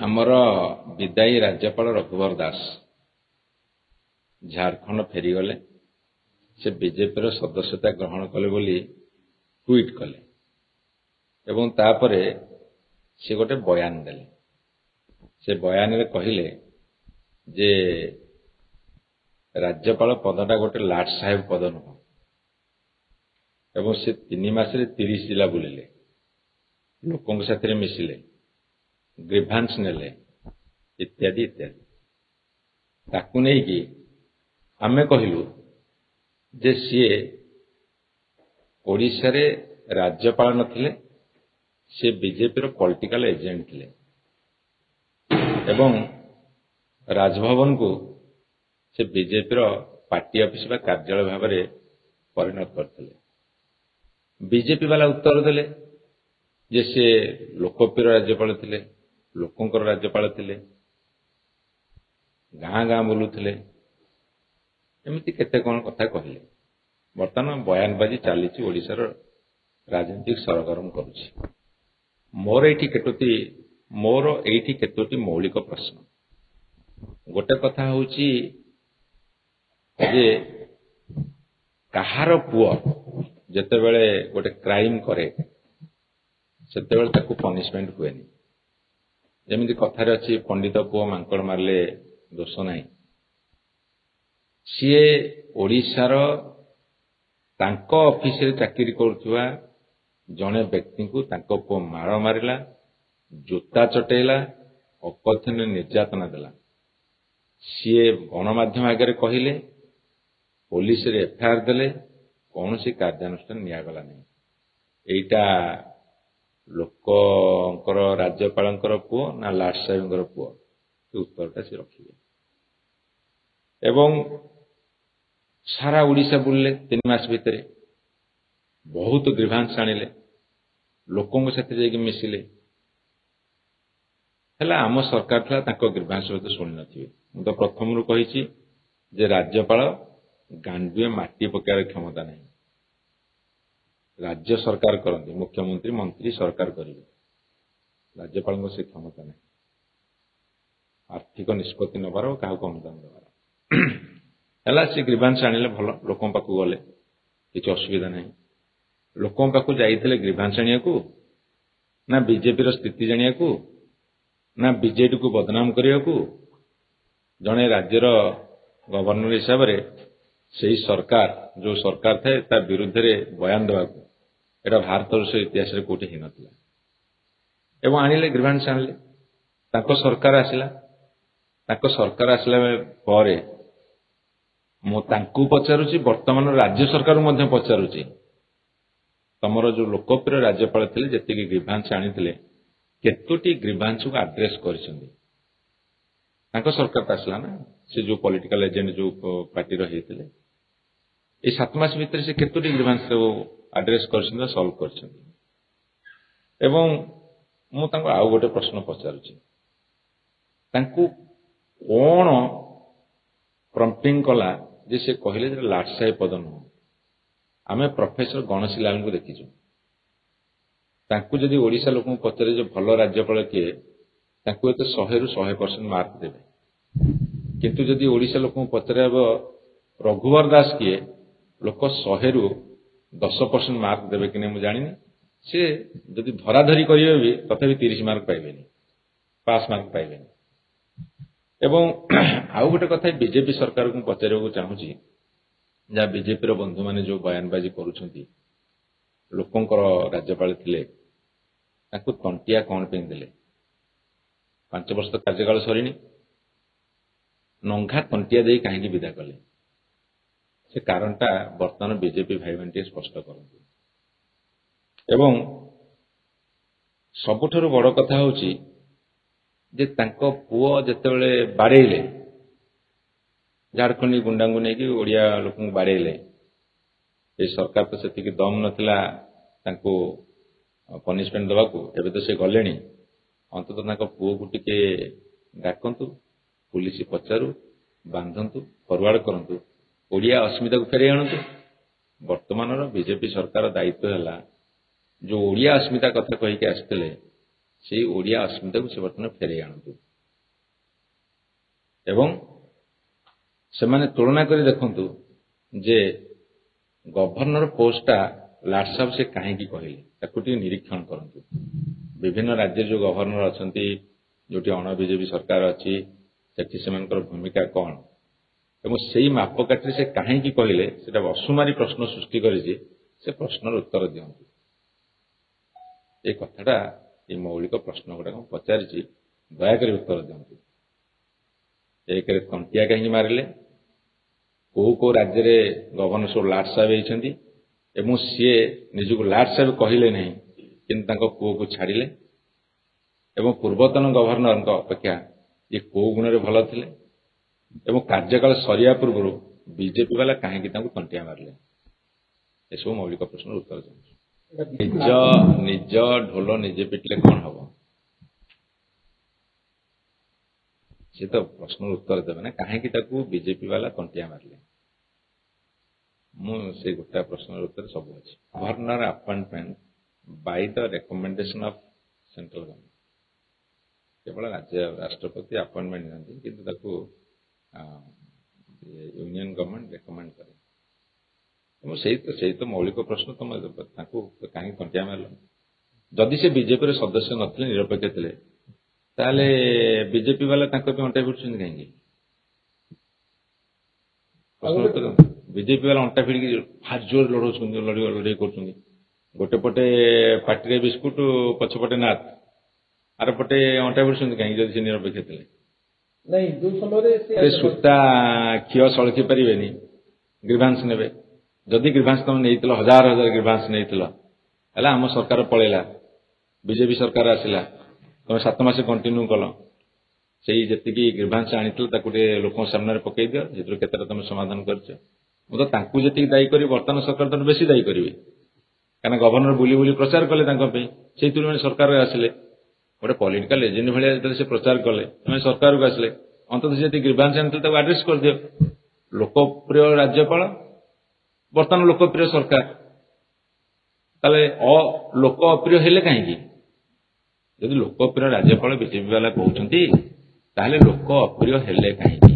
ଆମର ବିଦାୟୀ ରାଜ୍ୟପାଳ ରଘୁବର ଦାସ ଝାଡ଼ଖଣ୍ଡ ଫେରିଗଲେ। ସେ ବିଜେପିର ସଦସ୍ୟତା ଗ୍ରହଣ କଲେ ବୋଲି ଟ୍ୱିଟ୍ କଲେ ଏବଂ ତାପରେ ସେ ଗୋଟେ ବୟାନ ଦେଲେ। ସେ ବୟାନରେ କହିଲେ ଯେ ରାଜ୍ୟପାଳ ପଦଟା ଗୋଟେ ଲାଟ ସାହେବ ପଦ ନୁହଁ ଏବଂ ସେ 3 ମାସରେ 30 ଜିଲ୍ଲା ବୁଲିଲେ, ଲୋକଙ୍କ ସାଥିରେ ମିଶିଲେ, ଗ୍ରିଭାନ୍ସ ନେଲେ ଇତ୍ୟାଦି ଇତ୍ୟାଦି। ତାକୁ ନେଇକି ଆମେ କହିଲୁ ଯେ ସିଏ ଓଡ଼ିଶାରେ ରାଜ୍ୟପାଳ ନଥିଲେ, ସେ ବିଜେପିର ପଲିଟିକାଲ ଏଜେଣ୍ଟ ଥିଲେ ଏବଂ ରାଜଭବନକୁ ସେ ବିଜେପିର ପାର୍ଟି ଅଫିସ ବା କାର୍ଯ୍ୟାଳୟ ଭାବରେ ପରିଣତ କରିଥିଲେ। ବିଜେପି ବାଲା ଉତ୍ତର ଦେଲେ ଯେ ସେ ଲୋକପ୍ରିୟ ରାଜ୍ୟପାଳ ଥିଲେ, ଲୋକଙ୍କର ରାଜ୍ୟପାଳ ଥିଲେ, ଗାଁ ଗାଁ ବୁଲୁଥିଲେ, ଏମିତି କେତେ କ'ଣ କଥା କହିଲେ। ବର୍ତ୍ତମାନ ବୟାନବାଜି ଚାଲିଛି, ଓଡ଼ିଶାର ରାଜନୀତିକ ସରଗରମ କରୁଛି। ମୋର ଏଇଠି କେତୋଟି ମୌଳିକ ପ୍ରଶ୍ନ। ଗୋଟେ କଥା ହେଉଛି ଯେ କାହାର ପୁଅ ଯେତେବେଳେ ଗୋଟେ କ୍ରାଇମ କରେ ସେତେବେଳେ ତାକୁ ପନିଶମେଣ୍ଟ ହୁଏନି। ଯେମିତି କଥାରେ ଅଛି, ପଣ୍ଡିତ ପୁଅ ମାଙ୍କଡ଼ ମାରିଲେ ଦୋଷ ନାହିଁ। ସିଏ ଓଡ଼ିଶାର ତାଙ୍କ ଅଫିସରେ ଚାକିରି କରୁଥିବା ଜଣେ ବ୍ୟକ୍ତିଙ୍କୁ ତାଙ୍କ ପୁଅ ମାଡ଼ ମାରିଲା, ଜୋତା ଚଟେଇଲା, ଅକଥନୀୟ ନିର୍ଯାତନା ଦେଲା। ସିଏ ଗଣମାଧ୍ୟମ ଆଗରେ କହିଲେ, ପୋଲିସରେ ଏଫଆଇଆର ଦେଲେ, କୌଣସି କାର୍ଯ୍ୟାନୁଷ୍ଠାନ ନିଆଗଲା ନାହିଁ। ଏଇଟା ଲୋକଙ୍କର ରାଜ୍ୟପାଳଙ୍କର ପୁଅ ନା ଲାଟ ସାହେବଙ୍କର ପୁଅ? ସେ ଉତ୍ତରଟା ସେ ରଖିବେ। ଏବଂ ସାରା ଓଡ଼ିଶା ବୁଲିଲେ 3 ମାସ ଭିତରେ, ବହୁତ ଗ୍ରିଭାନ୍ସ ଆଣିଲେ, ଲୋକଙ୍କ ସାଥିରେ ଯାଇକି ମିଶିଲେ। ହେଲା ଆମ ସରକାର ଥିଲା, ତାଙ୍କ ଗ୍ରିଭାନ୍ସ ହୁଏତ ଶୁଣି ନଥିବେ। ମୁଁ ତ ପ୍ରଥମରୁ କହିଛି ଯେ ରାଜ୍ୟପାଳ ଗାଣ୍ଡୁଏ ମାଟି ପକାଇବାର କ୍ଷମତା ନାହିଁ। ରାଜ୍ୟ ସରକାର କରନ୍ତି, ମୁଖ୍ୟମନ୍ତ୍ରୀ ମନ୍ତ୍ରୀ ସରକାର କରିବେ, ରାଜ୍ୟପାଳଙ୍କ ସେ କ୍ଷମତା ନାହିଁ ଆର୍ଥିକ ନିଷ୍ପତ୍ତି ନେବାର, କାହାକୁ ଅନୁଦାନ ଦେବାର। ହେଲା ସେ ଗ୍ରିଭାନ୍ସ ଆଣିଲେ, ଭଲ, ଲୋକଙ୍କ ପାଖକୁ ଗଲେ, କିଛି ଅସୁବିଧା ନାହିଁ। ଲୋକଙ୍କ ପାଖକୁ ଯାଇଥିଲେ ଗ୍ରିଭାନ୍ସ ଆଣିବାକୁ ନା ବିଜେପିର ସ୍ଥିତି ଜାଣିବାକୁ ନା ବିଜେଡିକୁ ବଦନାମ କରିବାକୁ? ଜଣେ ରାଜ୍ୟର ଗଭର୍ଣ୍ଣର ହିସାବରେ ସେହି ସରକାର, ଯେଉଁ ସରକାର ଥାଏ ତା ବିରୁଦ୍ଧରେ ବୟାନ ଦେବାକୁ, ଏଇଟା ଭାରତବର୍ଷ ଇତିହାସରେ କୋଉଠି ହେଇନଥିଲା। ଏବଂ ଆଣିଲେ, ଗ୍ରିଭାନ୍ସ ଆଣିଲେ, ତାଙ୍କ ସରକାର ଆସିଲା। ତାଙ୍କ ସରକାର ଆସିଲା ପରେ ମୁଁ ତାଙ୍କୁ ପଚାରୁଛି, ବର୍ତ୍ତମାନ ରାଜ୍ୟ ସରକାରକୁ ମଧ୍ୟ ପଚାରୁଛି, ତମର ଯେଉଁ ଲୋକପ୍ରିୟ ରାଜ୍ୟପାଳ ଥିଲେ, ଯେତିକି ଗ୍ରିଭାନ୍ସ ଆଣିଥିଲେ, କେତୋଟି ଗ୍ରିଭାନ୍ସକୁ ଆଡ୍ରେସ କରିଛନ୍ତି? ତାଙ୍କ ସରକାର ତ ଆସିଲା ନା, ସେ ଯେଉଁ ପଲିଟିକାଲ ଏଜେଣ୍ଟ ଯେଉଁ ପାର୍ଟିର ହେଇଥିଲେ, ଏଇ 7 ମାସ ଭିତରେ ସେ କେତୋଟି ଗ୍ରିଭାନ୍ସ ଆଡ୍ରେସ କରିଛନ୍ତି, ସଲ୍ଭ କରିଛନ୍ତି? ଏବଂ ମୁଁ ତାଙ୍କୁ ଆଉ ଗୋଟେ ପ୍ରଶ୍ନ ପଚାରୁଛି, ତାଙ୍କୁ କ'ଣ ପ୍ରମ୍ପଟିଂ କଲା ଯେ ସେ କହିଲେ ଯେ ଲାଟ ସାହେବ ପଦ ନୁହଁ? ଆମେ ପ୍ରଫେସର ଗଣେଶୀ ଲାଲଙ୍କୁ ଦେଖିଛୁ। ତାଙ୍କୁ ଯଦି ଓଡ଼ିଶା ଲୋକଙ୍କୁ ପଚାରେ ଯେ ଭଲ ରାଜ୍ୟପାଳ କିଏ, ତାଙ୍କୁ ଏତେ 100ରୁ 100% ମାର୍କ ଦେବେ। କିନ୍ତୁ ଯଦି ଓଡ଼ିଶା ଲୋକଙ୍କୁ ପଚାରିବ ରଘୁବର ଦାସ କିଏ, ଲୋକ 100ରୁ 10% ମାର୍କ ଦେବେ କି ନାହିଁ ମୁଁ ଜାଣିନି। ସେ ଯଦି ଧରାଧରି କରିବେ ବି ତଥାପି 30 ମାର୍କ ପାଇବେନି, ପାସ୍ ମାର୍କ ପାଇବେନି। ଏବଂ ଆଉ ଗୋଟେ କଥା ବିଜେପି ସରକାରକୁ ମୁଁ ପଚାରିବାକୁ ଚାହୁଁଛି, ଯାହା ବିଜେପିର ବନ୍ଧୁମାନେ ଯେଉଁ ବୟାନବାଜି କରୁଛନ୍ତି, ଲୋକଙ୍କର ରାଜ୍ୟପାଳ ଥିଲେ, ତାଙ୍କୁ ତଣ୍ଟିଆ କ'ଣ ପାଇଁ ଦେଲେ? 5 ବର୍ଷ କାର୍ଯ୍ୟକାଳ ସରିନି, ନଙ୍ଘା ତଣ୍ଟିଆ ଦେଇ କାହିଁକି ବିଦା କଲେ? ସେ କାରଣଟା ବର୍ତ୍ତମାନ ବିଜେପି ଭାଇମାନେ ଟିକେ ସ୍ପଷ୍ଟ କରନ୍ତୁ। ଏବଂ ସବୁଠାରୁ ବଡ଼ କଥା ହେଉଛି ଯେ ତାଙ୍କ ପୁଅ ଯେତେବେଳେ ବାଡ଼େଇଲେ, ଝାଡ଼ଖଣ୍ଡୀ ଗୁଣ୍ଡାଙ୍କୁ ନେଇକି ଓଡ଼ିଆ ଲୋକଙ୍କୁ ବାଡ଼େଇଲେ, ଏ ସରକାର ତ ସେତିକି ଦମ ନଥିଲା ତାଙ୍କୁ ପନିଶମେଣ୍ଟ ଦେବାକୁ। ଏବେ ତ ସେ ଗଲେଣି, ଅନ୍ତତଃ ତାଙ୍କ ପୁଅକୁ ଟିକେ ଡାକନ୍ତୁ, ପୁଲିସ ପଚାରୁ, ବାନ୍ଧନ୍ତୁ, ଫରୱାର୍ଡ କରନ୍ତୁ, ଓଡ଼ିଆ ଅସ୍ମିତାକୁ ଫେରାଇ ଆଣନ୍ତୁ। ବର୍ତ୍ତମାନର ବିଜେପି ସରକାର ଦାୟିତ୍ୱ ହେଲା, ଯେଉଁ ଓଡ଼ିଆ ଅସ୍ମିତା କଥା କହିକି ଆସିଥିଲେ ସେଇ ଓଡ଼ିଆ ଅସ୍ମିତାକୁ ସେ ବର୍ତ୍ତମାନ ଫେରେଇ ଆଣନ୍ତୁ ଏବଂ ସେମାନେ ତୁଳନା କରି ଦେଖନ୍ତୁ ଯେ ଗଭର୍ଣ୍ଣର ପୋଷ୍ଟଟା ଲାଟ୍ ସାହେବ ସେ କାହିଁକି କହିଲେ ତାକୁ ଟିକେ ନିରୀକ୍ଷଣ କରନ୍ତୁ। ବିଭିନ୍ନ ରାଜ୍ୟରେ ଯୋଉ ଗଭର୍ଣ୍ଣର ଅଛନ୍ତି, ଯୋଉଠି ଅଣ ବିଜେପି ସରକାର ଅଛି, ସେଠି ସେମାନଙ୍କର ଭୂମିକା କ'ଣ ଏବଂ ସେଇ ମାପକାଠିରେ ସେ କାହିଁକି କହିଲେ ସେଟା ଅସୁମାରୀ ପ୍ରଶ୍ନ ସୃଷ୍ଟି କରିଛି। ସେ ପ୍ରଶ୍ନର ଉତ୍ତର ଦିଅନ୍ତୁ। ଏ କଥାଟା এই ମୌଳିକ ପ୍ରଶ୍ନ ଗୁଡାକ ମୁଁ ପଚାରିଛି, ଦୟାକରି ଉତ୍ତର ଦିଅନ୍ତୁ। ଏକରେ ତଣ୍ଟିଆ କାହିଁକି ମାରିଲେ, କୋଉ କୋଉ ରାଜ୍ୟରେ ଗଭର୍ଣ୍ଣର ସବୁ ଲାଟ୍ ସାହେବ ହେଇଛନ୍ତି ଏବଂ ସିଏ ନିଜକୁ ଲାଟ୍ ସାହେବ କହିଲେ ନାହିଁ କିନ୍ତୁ ତାଙ୍କ ପୁଅକୁ ଛାଡ଼ିଲେ ଏବଂ ପୂର୍ବତନ ଗଭର୍ଣ୍ଣରଙ୍କ ଅପେକ୍ଷା ଇଏ କୋଉ ଗୁଣରେ ଭଲ ଥିଲେ ଏବଂ କାର୍ଯ୍ୟକାଳ ସରିବା ପୂର୍ବରୁ ବିଜେପି ବାଲା କାହିଁକି ତାଙ୍କୁ ତଣ୍ଟିଆ ମାରିଲେ। ଏସବୁ ମୌଳିକ ପ୍ରଶ୍ନର ଉତ୍ତର ଦିଅନ୍ତୁ। ନିଜ ଢୋଲ ନିଜେ ପିଟିଲେ କ'ଣ ହବ? ସେ ତ ପ୍ରଶ୍ନର ଉତ୍ତର ଦେବେ ନା, କାହିଁକି ତାକୁ ବିଜେପି ବାଲା ତଣ୍ଟିଆ ମାରିଲେ। ମୁଁ ସେ ଗୋଟାଏ ପ୍ରଶ୍ନର ଉତ୍ତର ସବୁ ଅଛି। Governor appointment by the recommendation of central government, କେବଳ ରାଷ୍ଟ୍ରପତି ଆପଏଣ୍ଟମେଣ୍ଟ ନିଅନ୍ତି କିନ୍ତୁ ତାକୁ ୟୁନିୟନ ଗଭର୍ଣ୍ଣମେଣ୍ଟ ରେକମେଣ୍ଡ କରେ। ଏବଂ ସେଇ ତ ମୌଳିକ ପ୍ରଶ୍ନ, ତମେ ତାଙ୍କୁ କାହିଁକି ତଣ୍ଟିଆ ମାରିଲ? ଯଦି ସେ ବିଜେପିର ସଦସ୍ୟ ନଥିଲେ, ନିରପେକ୍ଷ ଥିଲେ, ତାହେଲେ ବିଜେପି ବାଲା ତାଙ୍କ ପାଇଁ ଅଣ୍ଟା ଭିଡୁଛନ୍ତି କାହିଁକି? ବିଜେପି ବାଲା ଅଣ୍ଟା ଭିଡ଼ିକି ଭାରି ଜୋର ଲଢଉଛନ୍ତି, ଲଢେଇ କରୁଛନ୍ତି। ଗୋଟେ ପଟେ ପାଟିରେ ବିସ୍କୁଟ, ପଛପଟେ ନାଥ, ଆର ପଟେ ଅଣ୍ଟା ଭିଡୁଛନ୍ତି କାହିଁକି? ଯଦି ସେ ନିରପେକ୍ଷ ଥିଲେ, ସୂତା କ୍ଷୀର ସଳଖି ପାରିବେନି, ଗ୍ରିଭାନ୍ସ ନେବେ। ଯଦି ଗ୍ରିଭାନ୍ସ ତମେ ନେଇଥିଲ, ହଜାର ହଜାର ଗ୍ରିଭାନ୍ସ ନେଇଥିଲ, ହେଲା ଆମ ସରକାର ପଳେଇଲା, ବିଜେପି ସରକାର ଆସିଲା, ତମେ 7 ମାସ କଣ୍ଟିନ୍ୟୁ କଲ, ସେଇ ଯେତିକି ଗ୍ରିଭାନ୍ସ ଆଣିଥିଲ ତାକୁ ଟିକେ ଲୋକଙ୍କ ସାମ୍ନାରେ ପକେଇ ଦିଅ, ସେଥିରୁ କେତେଟା ତମେ ସମାଧାନ କରିଛ। ମୁଁ ତ ତାଙ୍କୁ ଯେତିକି ଦାୟୀ କରିବି, ବର୍ତ୍ତମାନ ସରକାର ତ ବେଶୀ ଦାୟୀ କରିବି, କାରଣ ଗଭର୍ଣ୍ଣର ବୁଲି ବୁଲି ପ୍ରଚାର କଲେ ତାଙ୍କ ପାଇଁ, ସେଇ ତୁଳନାରେ ସରକାର ଆସିଲେ। ଗୋଟେ ପଲିଟିକାଲ ଏଜେଣ୍ଟ ଭଳିଆ ଯେତେବେଳେ ସେ ପ୍ରଚାର କଲେ, ସେମାନେ ସରକାରକୁ ଆସିଲେ, ଅନ୍ତତଃ ଯେତିକି ଗ୍ରିଭାନ୍ସ ଆଣିଥିଲେ ତାକୁ ଆଡ୍ରେସ କରିଦିଅ। ଲୋକପ୍ରିୟ ରାଜ୍ୟପାଳ, ବର୍ତ୍ତମାନ ଲୋକପ୍ରିୟ ସରକାର, ତାହେଲେ ଲୋକ ଅପ୍ରିୟ ହେଲେ କାହିଁକି? ଯଦି ଲୋକପ୍ରିୟ ରାଜ୍ୟପାଳ ବିଜେପି ବାଲା କହୁଛନ୍ତି, ତାହେଲେ ଲୋକ ଅପ୍ରିୟ ହେଲେ କାହିଁକି?